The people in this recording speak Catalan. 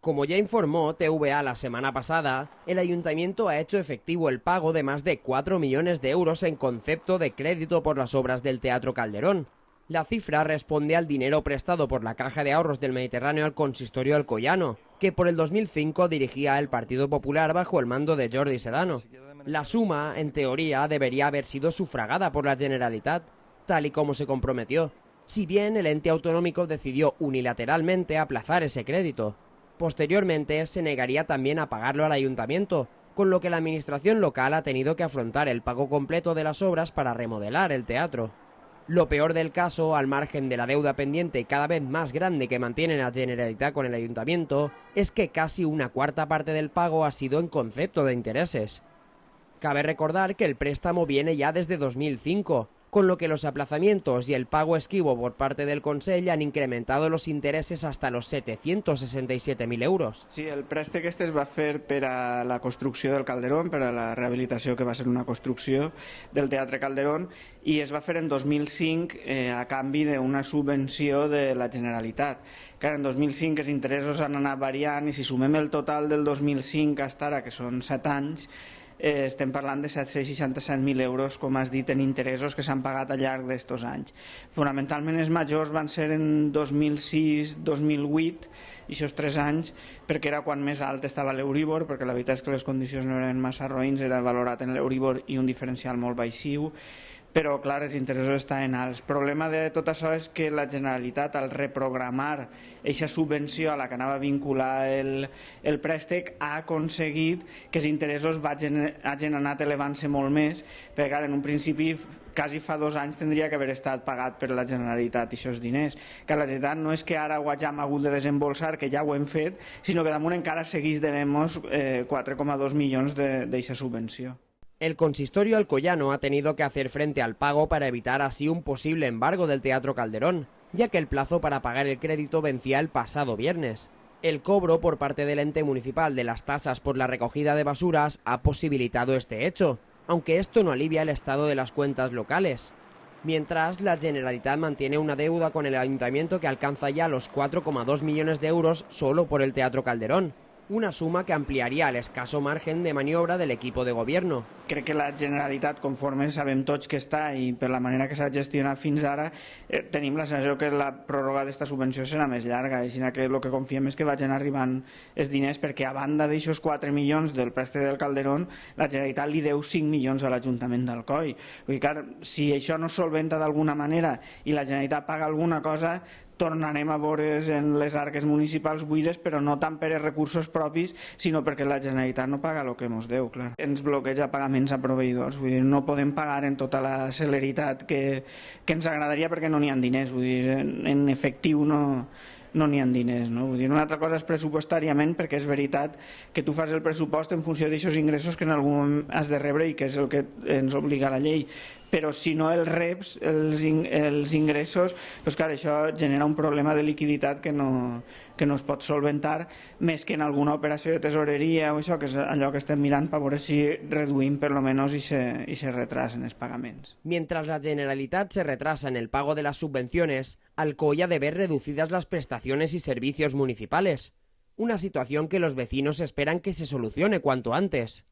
Como ya informó TVA la semana pasada, el ayuntamiento ha hecho efectivo el pago de más de 4 millones de euros en concepto de crédito por las obras del Teatro Calderón. La cifra responde al dinero prestado por la Caja de Ahorros del Mediterráneo al consistorio alcoyano, que por el 2005 dirigía el Partido Popular bajo el mando de Jordi Sedano. La suma, en teoría, debería haber sido sufragada por la Generalitat, tal y como se comprometió, si bien el ente autonómico decidió unilateralmente aplazar ese crédito. Posteriormente se negaría también a pagarlo al ayuntamiento, con lo que la administración local ha tenido que afrontar el pago completo de las obras para remodelar el teatro. Lo peor del caso, al margen de la deuda pendiente cada vez más grande que mantiene la Generalitat con el ayuntamiento, es que casi una cuarta parte del pago ha sido en concepto de intereses. Cabe recordar que el préstamo viene ya desde 2005, con lo que los aplazamientos y el pago esquivo por parte del Consell han incrementado los intereses hasta los 767.000 euros. Sí, el préstec este es va fer per a la construcció del Calderón, per a la rehabilitació que va ser una construcció del Teatre Calderón, i es va fer en 2005 a canvi d'una subvenció de la Generalitat. Clar, en 2005 els interessos han anat variant i si sumem el total del 2005 fins ara, que són 7 anys, estem parlant de 767.000 euros, com has dit, en interessos que s'han pagat al llarg d'estos anys. Fonamentalment els majors van ser en 2006-2008, i aquests 3 anys, perquè era quan més alt estava l'Euríbor, perquè la veritat és que les condicions no eren massa roïns, era valorat en l'Euríbor i un diferencial molt baixiu, però clar, els interessos estaven alts. El problema de tot això és que la Generalitat, al reprogramar aquesta subvenció a la que anava a vincular el préstec, ha aconseguit que els interessos hagin anat elevant-se molt més, perquè en un principi, quasi fa 2 anys, tindria que haver estat pagat per la Generalitat aquests diners. Que la Generalitat no és que ara ho hàgim hagut de desembolsar, que ja ho hem fet, sinó que damunt encara segueix devent-nos 4,2 milions d'aquesta subvenció. El consistorio alcoyano ha tenido que hacer frente al pago para evitar así un posible embargo del Teatro Calderón, ya que el plazo para pagar el crédito vencía el pasado viernes. El cobro por parte del ente municipal de las tasas por la recogida de basuras ha posibilitado este hecho, aunque esto no alivia el estado de las cuentas locales. Mientras, la Generalitat mantiene una deuda con el ayuntamiento que alcanza ya los 4,2 millones de euros solo por el Teatro Calderón, una suma que ampliaría el escaso margen de maniobra del equipo de gobierno. Crec que la Generalitat, conforme sabem tots que està i per la manera que s'ha gestionat fins ara, tenim la sensació que la pròrroga d'esta subvenció serà més llarga, i que el que confiem és que vagin arribant els diners, perquè a banda d'aixòs 4 milions del préstec del Calderón, la Generalitat li deu 5 milions a l'Ajuntament d'Alcoi. Clar, si això no es solventa d'alguna manera i la Generalitat paga alguna cosa, tornarem a veure en les arques municipals buides, però no tant per els recursos propis, sinó perquè la Generalitat no paga el que ens deu. Clar. Ens bloqueja pagaments a proveïdors, vull dir, no podem pagar en tota la celeritat que ens agradaria perquè no n'hi ha diners, vull dir, en efectiu no n'hi ha diners. No? Vull dir, una altra cosa és pressupostàriament, perquè és veritat que tu fas el pressupost en funció d'aixòs ingressos que en algun moment has de rebre i que és el que ens obliga la llei, però si no els reps, els ingressos, doncs clar, això genera un problema de liquiditat que no es pot solventar, més que en alguna operació de tesoreria o això, que és allò que estem mirant per veure si reduïm per lo menos i se retrasen els pagaments. Mientras la Generalitat se retrasa en el pago de las subvenciones, Alcoy ha de ver reducidas las prestaciones y servicios municipales, una situación que los vecinos esperan que se solucione cuanto antes.